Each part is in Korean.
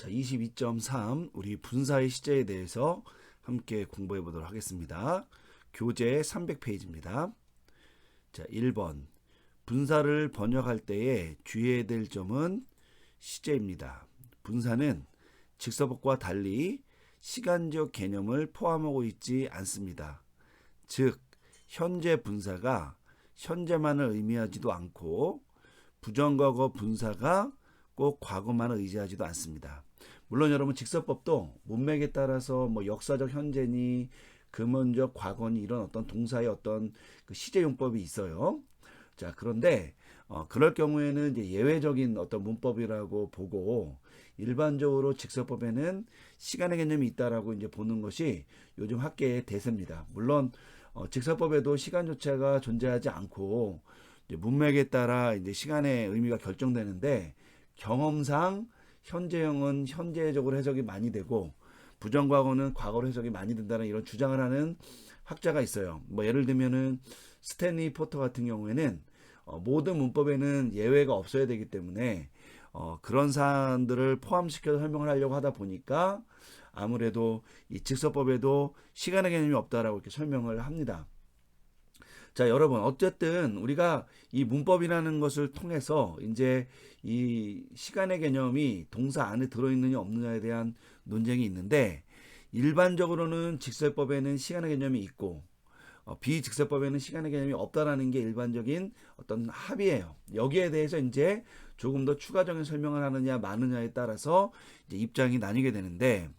자, 22.3 우리 분사의 시제에 대해서 함께 공부해 보도록 하겠습니다. 교재 300페이지입니다. 자, 1번. 분사를 번역할 때에 주의해야 될 점은 시제입니다. 분사는 직서법과 달리 시간적 개념을 포함하고 있지 않습니다. 즉, 현재 분사가 현재만을 의미하지도 않고 부정과거 분사가 꼭 과거만을 의지하지도 않습니다. 물론 여러분 직서법도 문맥에 따라서 뭐 역사적 현재니 근원적 과거니 이런 어떤 동사의 어떤 그 시제용법이 있어요. 자, 그런데 그럴 경우에는 이제 예외적인 어떤 문법이라고 보고 일반적으로 직서법에는 시간의 개념이 있다라고 이제 보는 것이 요즘 학계의 대세입니다. 물론 직서법에도 시간조차가 존재하지 않고 이제 문맥에 따라 이제 시간의 의미가 결정되는데 경험상 현재형은 현재적으로 해석이 많이 되고 부정과거는 과거로 해석이 많이 된다는 이런 주장을 하는 학자가 있어요. 뭐 예를 들면은 스탠리 포터 같은 경우에는 모든 문법에는 예외가 없어야 되기 때문에 그런 사안들을 포함시켜서 설명을 하려고 하다 보니까 아무래도 이 직서법에도 시간의 개념이 없다라고 이렇게 설명을 합니다. 자, 여러분, 어쨌든 우리가 이 문법이라는 것을 통해서 이제 이 시간의 개념이 동사 안에 들어있느냐 없느냐에 대한 논쟁이 있는데 일반적으로는 직설법에는 시간의 개념이 있고 비직설법에는 시간의 개념이 없다라는 게 일반적인 어떤 합의예요. 여기에 대해서 이제 조금 더 추가적인 설명을 하느냐 마느냐에 따라서 이제 입장이 나뉘게 되는데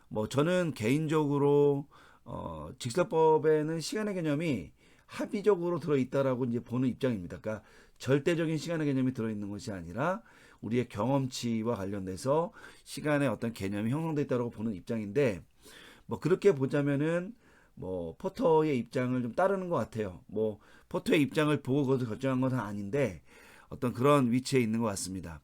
뭐 저는 개인적으로 직설법에는 시간의 개념이 합의적으로 들어있다라고 이제 보는 입장입니다. 그러니까 절대적인 시간의 개념이 들어있는 것이 아니라 우리의 경험치와 관련돼서 시간의 어떤 개념이 형성되어 있다고 보는 입장인데 뭐 그렇게 보자면은 뭐 포터의 입장을 좀 따르는 것 같아요. 뭐 포터의 입장을 보고 그것을 결정한 것은 아닌데 어떤 그런 위치에 있는 것 같습니다.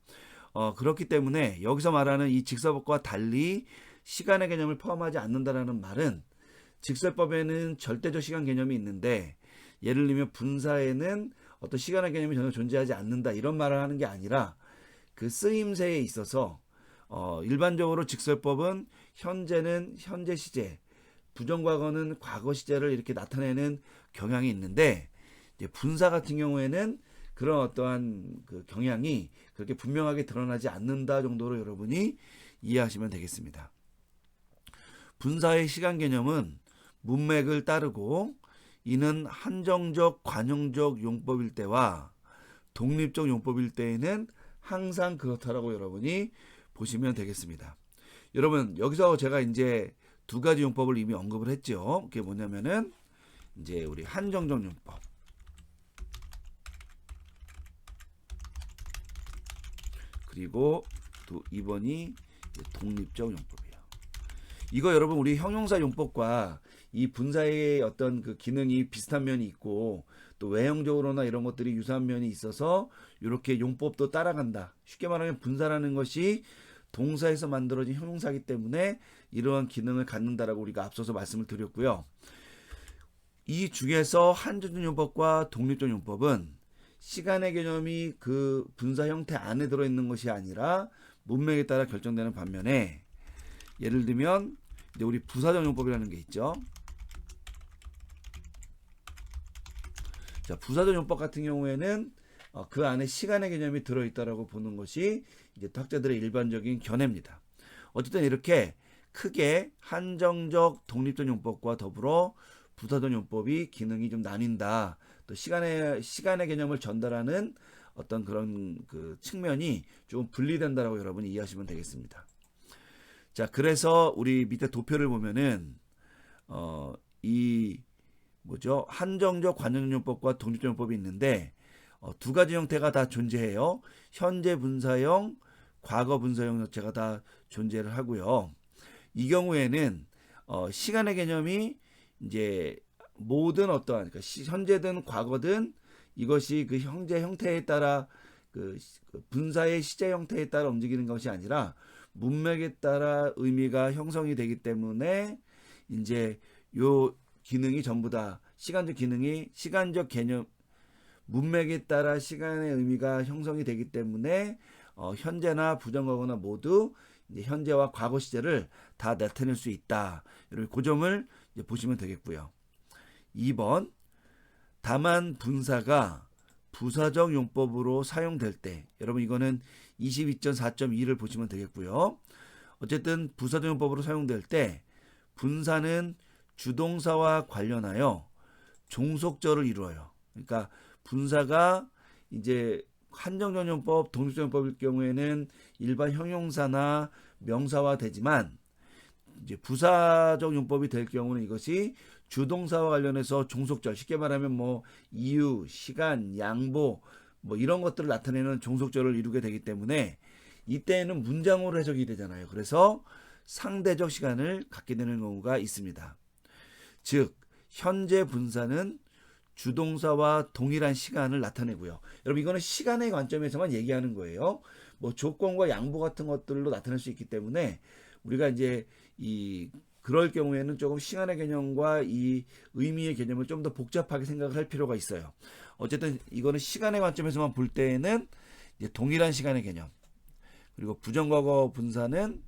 그렇기 때문에 여기서 말하는 이 직설법과 달리 시간의 개념을 포함하지 않는다라는 말은 직설법에는 절대적 시간 개념이 있는데 예를 들면 분사에는 어떤 시간의 개념이 전혀 존재하지 않는다 이런 말을 하는 게 아니라 그 쓰임새에 있어서 일반적으로 직설법은 현재는 현재 시제, 부정과거는 과거 시제를 이렇게 나타내는 경향이 있는데 이제 분사 같은 경우에는 그런 어떠한 그 경향이 그렇게 분명하게 드러나지 않는다 정도로 여러분이 이해하시면 되겠습니다. 분사의 시간 개념은 문맥을 따르고 이는 한정적 관용적 용법일 때와 독립적 용법일 때에는 항상 그렇다라고 여러분이 보시면 되겠습니다. 여러분 여기서 제가 이제 두 가지 용법을 이미 언급을 했죠. 그게 뭐냐면은 이제 우리 한정적 용법 그리고 또 2번이 독립적 용법이에요. 이거 여러분 우리 형용사 용법과 이 분사의 어떤 그 기능이 비슷한 면이 있고 또 외형적으로나 이런 것들이 유사한 면이 있어서 이렇게 용법도 따라간다. 쉽게 말하면 분사라는 것이 동사에서 만들어진 형용사이기 때문에 이러한 기능을 갖는다라고 우리가 앞서서 말씀을 드렸고요. 이 중에서 한정적 용법과 독립적 용법은 시간의 개념이 그 분사 형태 안에 들어있는 것이 아니라 문맥에 따라 결정되는 반면에 예를 들면 이제 우리 부사적 용법이라는 게 있죠. 자, 부사적 용법 같은 경우에는 그 안에 시간의 개념이 들어있다라고 보는 것이 이제 학자들의 일반적인 견해입니다. 어쨌든 이렇게 크게 한정적 독립적 용법과 더불어 부사적 용법이 기능이 좀 나뉜다. 또 시간의 개념을 전달하는 어떤 그런 그 측면이 좀 분리된다라고 여러분이 이해하시면 되겠습니다. 자, 그래서 우리 밑에 도표를 보면은 이 뭐죠? 한정적 관용적 용법과 독립적 용법이 있는데 두 가지 형태가 다 존재해요. 현재 분사형, 과거 분사형 자체가 다 존재를 하고요. 이 경우에는 시간의 개념이 이제 모든 어떠한 그러니까 현재든 과거든 이것이 그 현재 형태에 따라 그 분사의 시제 형태에 따라 움직이는 것이 아니라 문맥에 따라 의미가 형성이 되기 때문에 이제 요 기능이 전부 다 시간적 기능이 시간적 개념 문맥에 따라 시간의 의미가 형성이 되기 때문에 현재나 부정과거나 모두 이제 현재와 과거 시제를 다 나타낼 수 있다. 여러분 그 점을 이제 보시면 되겠고요. 2번 다만 분사가 부사적 용법으로 사용될 때, 여러분 이거는 22.4.2를 보시면 되겠고요. 어쨌든 부사적 용법으로 사용될 때 분사는 주동사와 관련하여 종속절을 이루어요. 그러니까 분사가 이제 한정전용법, 독립전용법일 경우에는 일반 형용사나 명사화 되지만 이제 부사적 용법이 될 경우는 이것이 주동사와 관련해서 종속절, 쉽게 말하면 뭐 이유, 시간, 양보 뭐 이런 것들을 나타내는 종속절을 이루게 되기 때문에 이때에는 문장으로 해석이 되잖아요. 그래서 상대적 시간을 갖게 되는 경우가 있습니다. 즉 현재 분사는 주동사와 동일한 시간을 나타내고요. 여러분 이거는 시간의 관점에서만 얘기하는 거예요. 뭐 조건과 양보 같은 것들로 나타낼 수 있기 때문에 우리가 이제 그럴 경우에는 조금 시간의 개념과 이 의미의 개념을 좀 더 복잡하게 생각을 할 필요가 있어요. 어쨌든 이거는 시간의 관점에서만 볼 때에는 이제 동일한 시간의 개념. 그리고 부정과거 분사는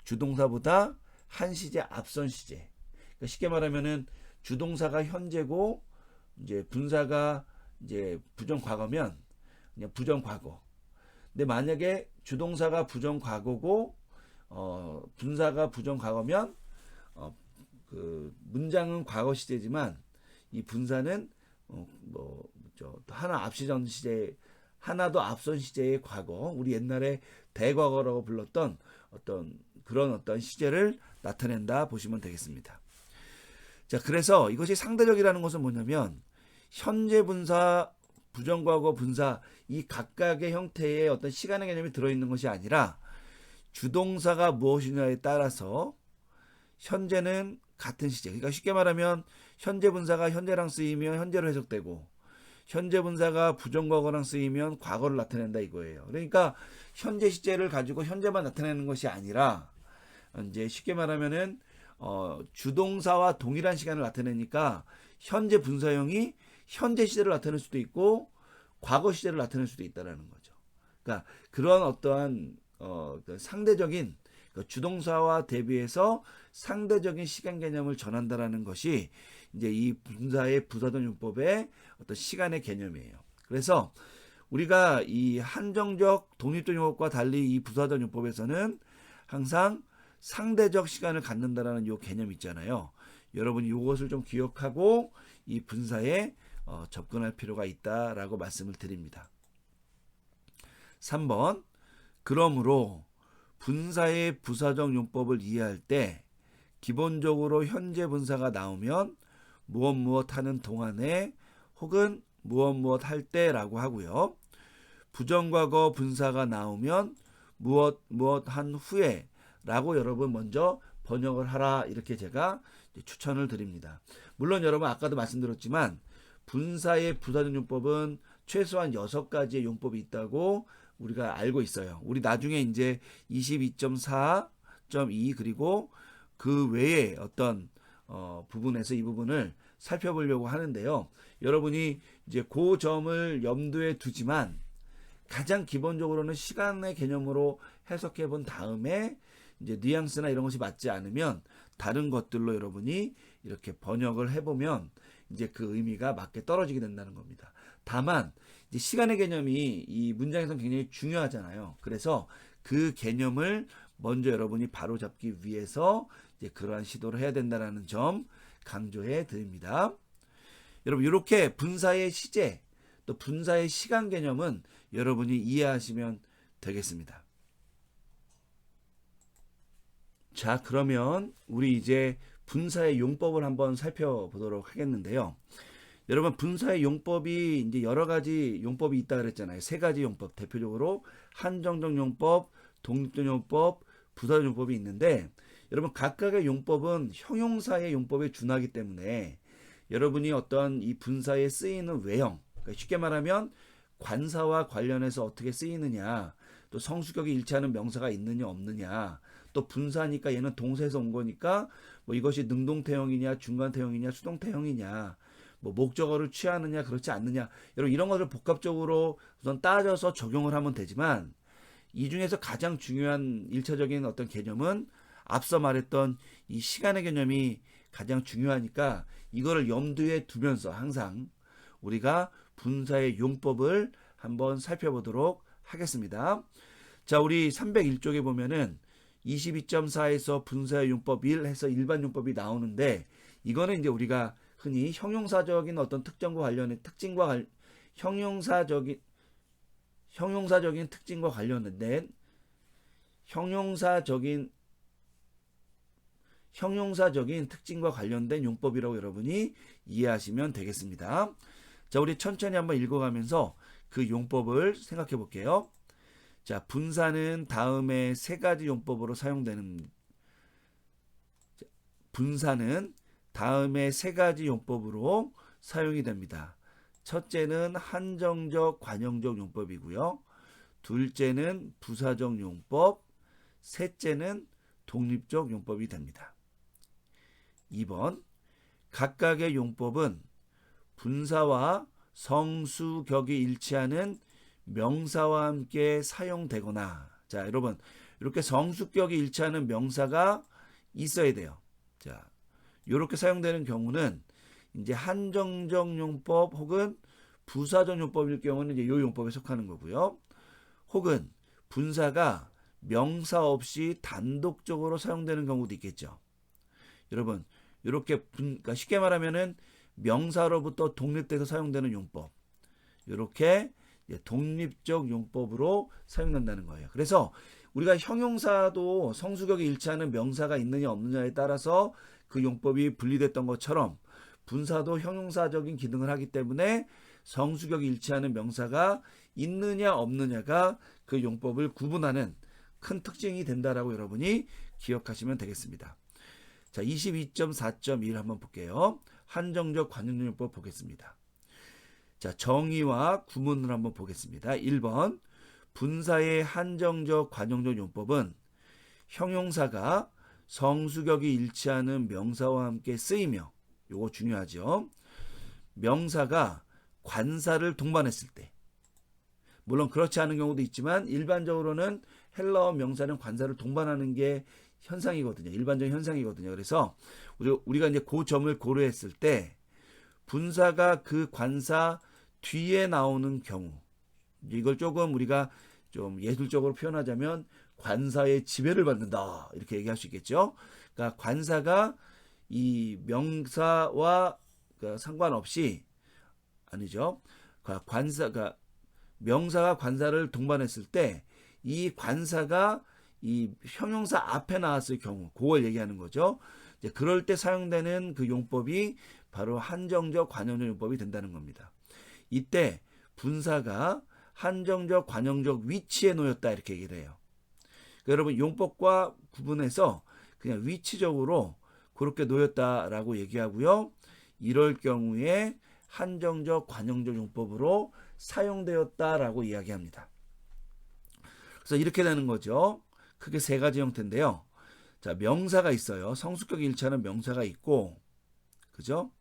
주동사보다 한 시제 앞선 시제. 그러니까 쉽게 말하면은 주동사가 현재고 이제 분사가 이제 부정과거면 그냥 부정과거. 근데 만약에 주동사가 부정과거고 분사가 부정과거면 그 문장은 과거 시제지만 이 분사는 하나 앞시전 시제, 하나도 앞선 시제의 과거, 우리 옛날에 대과거라고 불렀던 그런 시제를 나타낸다 보시면 되겠습니다. 자, 그래서 이것이 상대적이라는 것은 뭐냐면 현재 분사, 부정과거 분사 이 각각의 형태의 어떤 시간의 개념이 들어있는 것이 아니라 주동사가 무엇이냐에 따라서 현재는 같은 시제, 그러니까 쉽게 말하면 현재 분사가 현재랑 쓰이면 현재로 해석되고 현재 분사가 부정과거랑 쓰이면 과거를 나타낸다 이거예요. 그러니까 현재 시제를 가지고 현재만 나타내는 것이 아니라 이제 쉽게 말하면은 주동사와 동일한 시간을 나타내니까 현재 분사형이 현재 시제를 나타낼 수도 있고 과거 시제를 나타낼 수도 있다라는 거죠. 그러니까 그런 어떠한 상대적인 주동사와 대비해서 상대적인 시간 개념을 전한다라는 것이 이제 이 분사의 부사적 용법의 어떤 시간의 개념이에요. 그래서 우리가 이 한정적 독립적 용법과 달리 이 부사적 용법에서는 항상 상대적 시간을 갖는다라는 요 개념 있잖아요. 여러분이 이것을 좀 기억하고 이 분사에 접근할 필요가 있다라고 말씀을 드립니다. 3번 그러므로 분사의 부사적 용법을 이해할 때 기본적으로 현재 분사가 나오면 무엇 하는 동안에 혹은 무엇 할 때라고 하고요. 부정과거 분사가 나오면 무엇 한 후에 라고 여러분 먼저 번역을 하라 이렇게 제가 추천을 드립니다. 물론 여러분 아까도 말씀드렸지만 분사의 부사적 용법은 최소한 6가지의 용법이 있다고 우리가 알고 있어요. 우리 나중에 이제 22.4.2 그리고 그 외에 어떤 부분에서 이 부분을 살펴보려고 하는데요. 여러분이 이제 그 점을 염두에 두지만 가장 기본적으로는 시간의 개념으로 해석해 본 다음에 이제 뉘앙스나 이런 것이 맞지 않으면 다른 것들로 여러분이 이렇게 번역을 해보면 이제 그 의미가 맞게 떨어지게 된다는 겁니다. 다만 이제 시간의 개념이 이 문장에서는 굉장히 중요하잖아요. 그래서 그 개념을 먼저 여러분이 바로잡기 위해서 이제 그러한 시도를 해야 된다는 점 강조해 드립니다. 여러분 이렇게 분사의 시제 또 분사의 시간 개념은 여러분이 이해하시면 되겠습니다. 자, 그러면 우리 이제 분사의 용법을 한번 살펴보도록 하겠는데요. 여러분 분사의 용법이 이제 여러 가지 용법이 있다 그랬잖아요. 3가지 용법, 대표적으로 한정적 용법, 독립적 용법, 부사적 용법이 있는데 여러분 각각의 용법은 형용사의 용법에 준하기 때문에 여러분이 어떠한 이 분사에 쓰이는 외형, 그러니까 쉽게 말하면 관사와 관련해서 어떻게 쓰이느냐, 또 성수격이 일치하는 명사가 있느냐 없느냐, 또 분사니까 얘는 동사에서 온 거니까 뭐 이것이 능동태형이냐 중간태형이냐 수동태형이냐, 뭐 목적어를 취하느냐 그렇지 않느냐, 여러분 이런 것을 복합적으로 우선 따져서 적용을 하면 되지만 이 중에서 가장 중요한 1차적인 어떤 개념은 앞서 말했던 이 시간의 개념이 가장 중요하니까 이거를 염두에 두면서 항상 우리가 분사의 용법을 한번 살펴보도록 하겠습니다. 자, 우리 301쪽에 보면은 22.4에서 분사의 용법 1 해서 일반 용법이 나오는데 이거는 이제 우리가 흔히 형용사적인 어떤 특정과 관련된 형용사적인 특징과 관련된 형용사적인 특징과 관련된 용법이라고 여러분이 이해하시면 되겠습니다. 자, 우리 천천히 한번 읽어가면서 그 용법을 생각해 볼게요. 자, 분사는 다음에 세 가지 용법으로 사용되는 용법으로 사용이 됩니다. 첫째는 한정적 관용적 용법이고요. 둘째는 부사적 용법, 셋째는 독립적 용법이 됩니다. 2번, 각각의 용법은 분사와 성수격이 일치하는 명사와 함께 사용되거나, 자, 여러분, 이렇게 성수격이 일치하는 명사가 있어야 돼요. 자, 이렇게 사용되는 경우는 이제 한정적 용법 혹은 부사적 용법일 경우는 이제 이 용법에 속하는 거고요. 혹은 분사가 명사 없이 단독적으로 사용되는 경우도 있겠죠. 여러분, 이렇게 그러니까 쉽게 말하면은 명사로부터 독립돼서 사용되는 용법, 이렇게 독립적 용법으로 사용된다는 거예요. 그래서 우리가 형용사도 성수격이 일치하는 명사가 있느냐 없느냐에 따라서 그 용법이 분리됐던 것처럼 분사도 형용사적인 기능을 하기 때문에 성수격이 일치하는 명사가 있느냐 없느냐가 그 용법을 구분하는 큰 특징이 된다라고 여러분이 기억하시면 되겠습니다. 자, 22.4.1 한번 볼게요. 한정적 관용적 용법 보겠습니다. 자, 정의와 구문을 한번 보겠습니다. 1번, 분사의 한정적 관용적 용법은 형용사가 성수격이 일치하는 명사와 함께 쓰이며, 요거 중요하죠. 명사가 관사를 동반했을 때, 물론 그렇지 않은 경우도 있지만 일반적으로는 헬라어 명사는 관사를 동반하는 게 현상이거든요. 일반적인 현상이거든요. 그래서 우리가 이제 그 점을 고려했을 때 분사가 그 관사 뒤에 나오는 경우, 이걸 조금 우리가 좀 예술적으로 표현하자면 관사의 지배를 받는다, 이렇게 얘기할 수 있겠죠. 그러니까 관사가 이 명사와 상관없이, 아니죠. 그러니까 명사가 관사를 동반했을 때 이 관사가 이 형용사 앞에 나왔을 경우, 그걸 얘기하는 거죠. 이제 그럴 때 사용되는 그 용법이 바로 한정적 관용적 용법이 된다는 겁니다. 이때 분사가 한정적 관용적 위치에 놓였다, 이렇게 얘기를 해요. 그러니까 여러분, 용법과 구분해서 그냥 위치적으로 그렇게 놓였다라고 얘기하고요. 이럴 경우에 한정적 관용적 용법으로 사용되었다라고 이야기합니다. 그래서 이렇게 되는 거죠. 크게 세 가지 형태인데요. 자, 명사가 있어요. 성수격이 일치하는 명사가 있고, 그죠?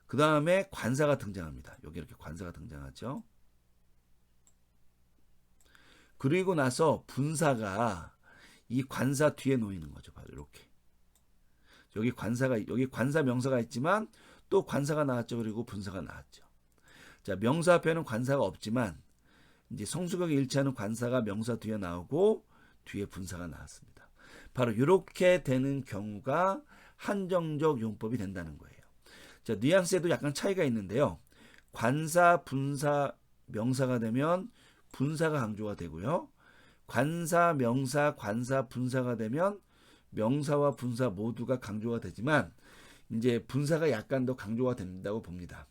그 다음에 관사가 등장합니다. 여기 이렇게 관사가 등장하죠. 그리고 나서 분사가 이 관사 뒤에 놓이는 거죠. 바로 이렇게. 여기 관사 명사가 있지만 또 관사가 나왔죠. 그리고 분사가 나왔죠. 자, 명사 앞에는 관사가 없지만 이제 성수격이 일치하는 관사가 명사 뒤에 나오고 뒤에 분사가 나왔습니다. 바로 이렇게 되는 경우가 한정적 용법이 된다는 거예요. 자, 뉘앙스에도 약간 차이가 있는데요. 관사, 분사, 명사가 되면 분사가 강조가 되고요. 관사, 명사, 관사, 분사가 되면 명사와 분사 모두가 강조가 되지만 이제 분사가 약간 더 강조가 된다고 봅니다.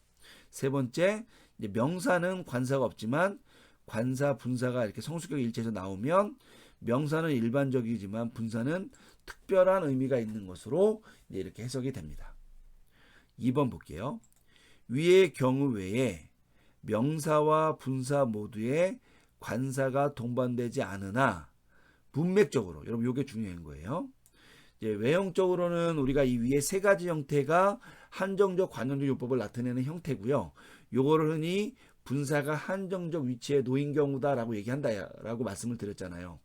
세 번째, 이제 명사는 관사가 없지만 관사, 분사가 이렇게 성수격 일치해서 나오면 명사는 일반적이지만 분사는 특별한 의미가 있는 것으로 이제 이렇게 해석이 됩니다. 2번 볼게요. 위의 경우 외에 명사와 분사 모두에 관사가 동반되지 않으나 문맥적으로, 여러분 이게 중요한 거예요. 이제 외형적으로는 우리가 이 위에 세 가지 형태가 한정적 관용적 용법을 나타내는 형태고요. 요거를 흔히 분사가 한정적 위치에 놓인 경우다라고 얘기한다라고 말씀을 드렸잖아요.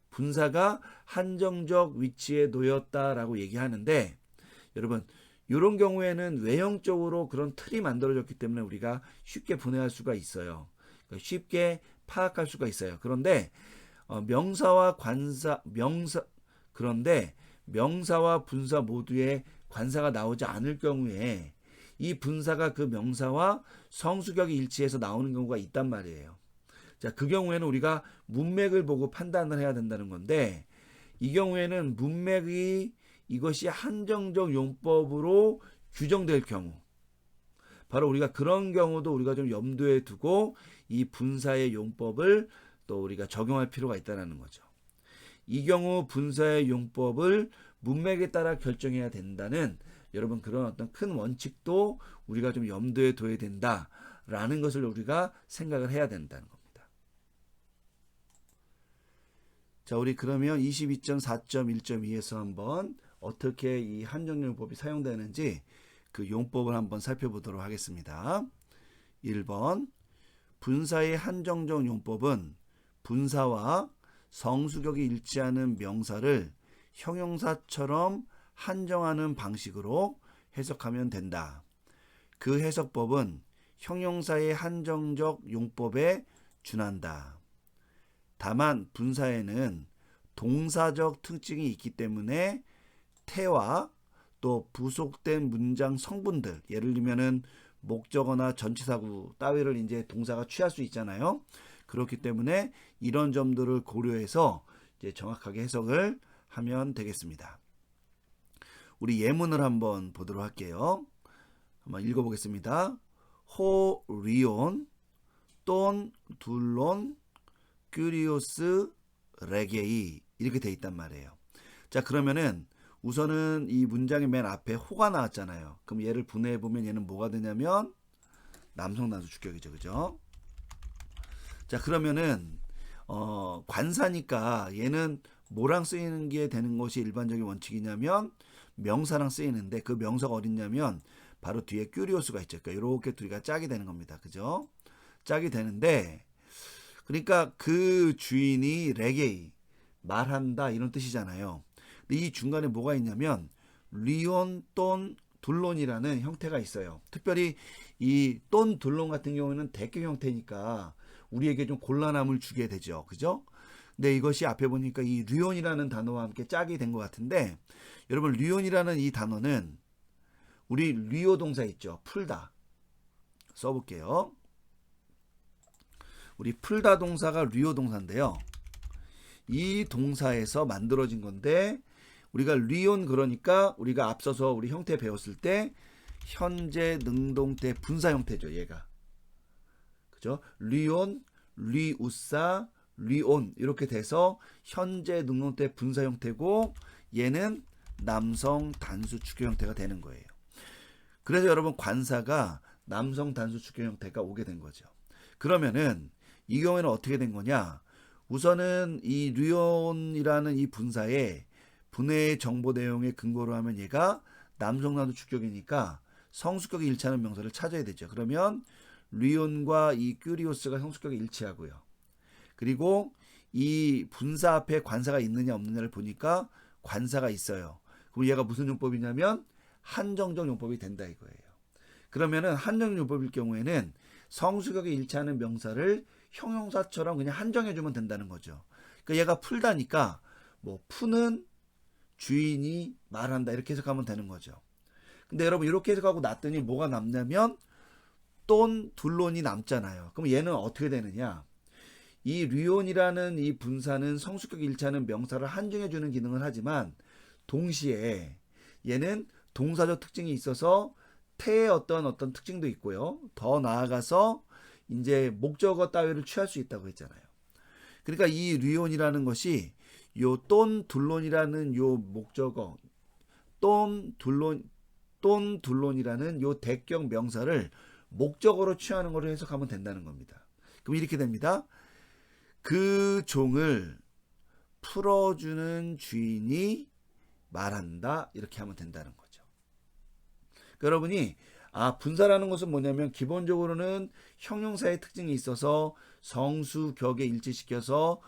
분사가 한정적 위치에 놓였다라고 얘기하는데 여러분 이런 경우에는 외형적으로 그런 틀이 만들어졌기 때문에 우리가 쉽게 분해할 수가 있어요. 그러니까 쉽게 파악할 수가 있어요. 그런데 명사와 분사 모두에 관사가 나오지 않을 경우에 이 분사가 그 명사와 성수격이 일치해서 나오는 경우가 있단 말이에요. 자, 그 경우에는 우리가 문맥을 보고 판단을 해야 된다는 건데 이 경우에는 문맥이 이것이 한정적 용법으로 규정될 경우 바로 우리가 그런 경우도 우리가 좀 염두에 두고 이 분사의 용법을 또 우리가 적용할 필요가 있다는 거죠. 이 경우 분사의 용법을 문맥에 따라 결정해야 된다는 여러분 그런 어떤 큰 원칙도 우리가 좀 염두에 둬야 된다라는 것을 우리가 생각을 해야 된다는 겁니다. 자, 우리 그러면 22.4.1.2에서 한번 어떻게 이 한정용법이 사용되는지 그 용법을 한번 살펴보도록 하겠습니다. 1번 분사의 한정적 용법은 분사와 성수격이 일치하는 명사를 형용사처럼 한정하는 방식으로 해석하면 된다. 그 해석법은 형용사의 한정적 용법에 준한다. 다만 분사에는 동사적 특징이 있기 때문에 태와 또 부속된 문장 성분들, 예를 들면은 목적어나 전치사구 따위를 이제 동사가 취할 수 있잖아요. 그렇기 때문에 이런 점들을 고려해서 이제 정확하게 해석을 하면 되겠습니다. 우리 예문을 한번 보도록 할게요. 한번 읽어보겠습니다. 호 리온 돈 둘론 큐리오스 레게이 이렇게 돼 있단 말이에요. 자, 그러면은 우선은 이 문장의 맨 앞에 호가 나왔잖아요. 그럼 얘를 분해해 보면 얘는 뭐가 되냐면 남성 단수 주격이죠, 그죠? 자, 그러면은 관사니까 얘는 뭐랑 쓰이는 게 되는 것이 일반적인 원칙이냐면 명사랑 쓰이는데 그 명사가 어딨냐면 바로 뒤에 큐리오스가 있죠. 그러니까 이렇게 둘이가 짝이 되는 겁니다, 그죠? 짝이 되는데 그러니까 그 주인이 레게이 말한다 이런 뜻이잖아요. 근데 이 중간에 뭐가 있냐면 리온 돈 둘론이라는 형태가 있어요. 특별히 이 돈 둘론 같은 경우는 대격 형태니까 우리에게 좀 곤란함을 주게 되죠. 그죠? 근데 이것이 앞에 보니까 이 류온이라는 단어와 함께 짝이 된 것 같은데 여러분 류온이라는 이 단어는 우리 류오 동사 있죠. 풀다. 써볼게요. 우리 풀다 동사가 류오 동사인데요. 이 동사에서 만들어진 건데 우리가 리온 그러니까 우리가 앞서서 우리 형태 배웠을 때 현재 능동태 분사 형태죠. 얘가. 그죠? 리온, 리우사, 리온 이렇게 돼서 현재 능동태 분사 형태고 얘는 남성 단수 주격 형태가 되는 거예요. 그래서 여러분 관사가 남성 단수 주격 형태가 오게 된 거죠. 그러면은 이 경우에는 어떻게 된 거냐? 우선은 이 리온이라는 이 분사의 분해 정보 내용의 근거로 하면 얘가 남성 단수 주격이니까 성수격이 일치하는 명사를 찾아야 되죠. 그러면 리온과 이 큐리오스가 성수격이 일치하고요. 그리고 이 분사 앞에 관사가 있느냐 없느냐를 보니까 관사가 있어요. 그럼 얘가 무슨 용법이냐면 한정적 용법이 된다 이거예요. 그러면은 한정적 용법일 경우에는 성수격이 일치하는 명사를 형용사처럼 그냥 한정해주면 된다는 거죠. 그러니까 얘가 풀다니까 뭐 푸는 주인이 말한다 이렇게 해석하면 되는 거죠. 근데 여러분 이렇게 해석하고 놨더니 뭐가 남냐면 돈 둘론이 남잖아요. 그럼 얘는 어떻게 되느냐? 이 류온이라는 이 분사는 성수격 일치하는 명사를 한정해주는 기능을 하지만 동시에 얘는 동사적 특징이 있어서 태의 어떤 특징도 있고요. 더 나아가서 이제 목적어 따위를 취할 수 있다고 했잖아요. 그러니까 이 류온이라는 것이 요 돈 둘론이라는 요 목적어 돈 둘론이라는 요 대격 명사를 목적어로 취하는 것을 해석하면 된다는 겁니다. 그럼 이렇게 됩니다. 그 종을 풀어주는 주인이 말한다 이렇게 하면 된다는 거죠. 그러니까 여러분이 분사라는 것은 뭐냐면 기본적으로는 형용사의 특징이 있어서 성수 격에 일치시켜서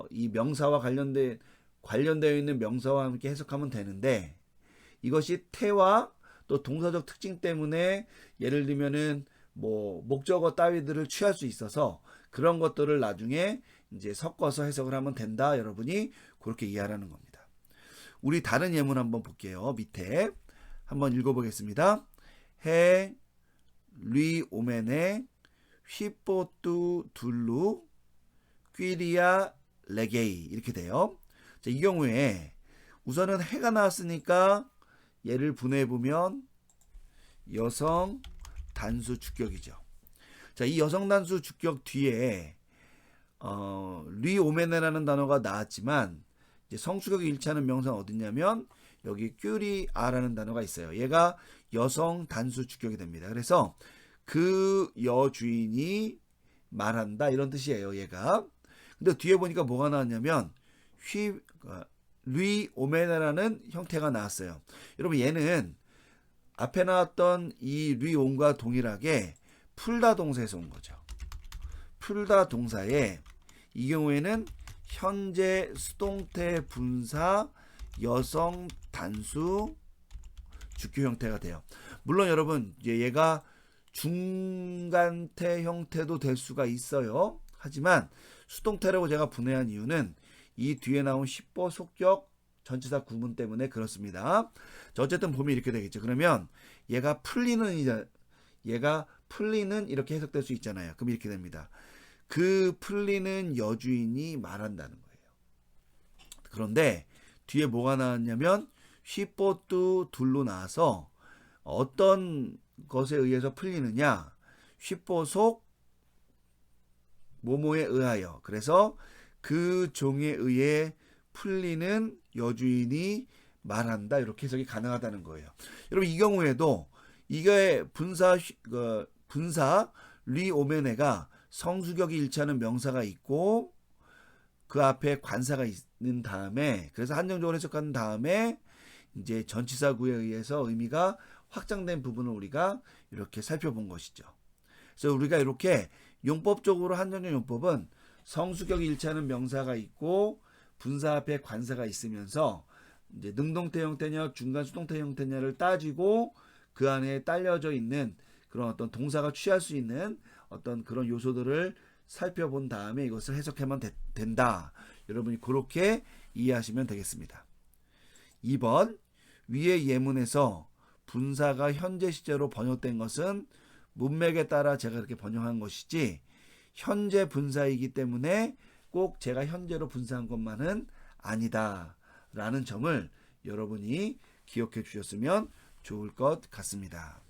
이 명사와 관련되어 있는 명사와 함께 해석하면 되는데, 이것이 태와 또 동사적 특징 때문에 예를 들면은 뭐 목적어 따위들을 취할 수 있어서 그런 것들을 나중에 이제 섞어서 해석을 하면 된다. 여러분이 그렇게 이해하라는 겁니다. 우리 다른 예문 한번 볼게요. 밑에 한번 읽어보겠습니다. 해, 리 오멘에 휘뽀뚜 둘루 퀴리아 레게이 이렇게 돼요. 자, 이 경우에 우선은 해가 나왔으니까 얘를 분해해보면 여성 단수 주격이죠. 자, 이 여성 단수 주격 뒤에 리 오메네라는 단어가 나왔지만 이제 성수격이 일치하는 명사는 어디냐면 여기 큐리아라는 단어가 있어요. 얘가 여성 단수 주격이 됩니다. 그래서 그 여주인이 말한다 이런 뜻이에요. 얘가. 근데 뒤에 보니까 뭐가 나왔냐면 리 오메네라는 형태가 나왔어요. 여러분 얘는 앞에 나왔던 이 리온과 동일하게 풀다 동사에서 온 거죠. 풀다 동사에 이 경우에는 현재 수동태 분사 여성 단수 주격 형태가 돼요. 물론 여러분 얘가 중간태 형태도 될 수가 있어요. 하지만 수동태라고 제가 분해한 이유는 이 뒤에 나온 10보 속격 전치사 구문 때문에 그렇습니다. 자, 어쨌든 보면 이렇게 되겠죠. 그러면 얘가 풀리는 이렇게 해석될 수 있잖아요. 그럼 이렇게 됩니다. 그 풀리는 여주인이 말한다는 거예요. 그런데 뒤에 뭐가 나왔냐면 휘뽀뚜 둘로 나와서 어떤 것에 의해서 풀리느냐, 휘뽀 속 뭐뭐에 의하여, 그래서 그 종에 의해 풀리는 여주인이 말한다 이렇게 해석이 가능하다는 거예요. 여러분 이 경우에도 이게 분사 리 오메네가 성수격이 일치하는 명사가 있고 그 앞에 관사가 있는 다음에, 그래서 한정적으로 해석한 다음에 이제 전치사 구에 의해서 의미가 확장된 부분을 우리가 이렇게 살펴본 것이죠. 그래서 우리가 이렇게 용법적으로 한정적 용법은 성수격이 일치하는 명사가 있고 분사 앞에 관사가 있으면서 이제 능동태 형태냐 중간 수동태 형태냐를 따지고 그 안에 딸려져 있는 그런 어떤 동사가 취할 수 있는 어떤 그런 요소들을 살펴본 다음에 이것을 해석하면 된다. 여러분이 그렇게 이해하시면 되겠습니다. 2번 위의 예문에서 분사가 현재 시제로 번역된 것은 문맥에 따라 제가 그렇게 번역한 것이지 현재 분사이기 때문에 꼭 제가 현재로 분사한 것만은 아니다 라는 점을 여러분이 기억해 주셨으면 좋을 것 같습니다.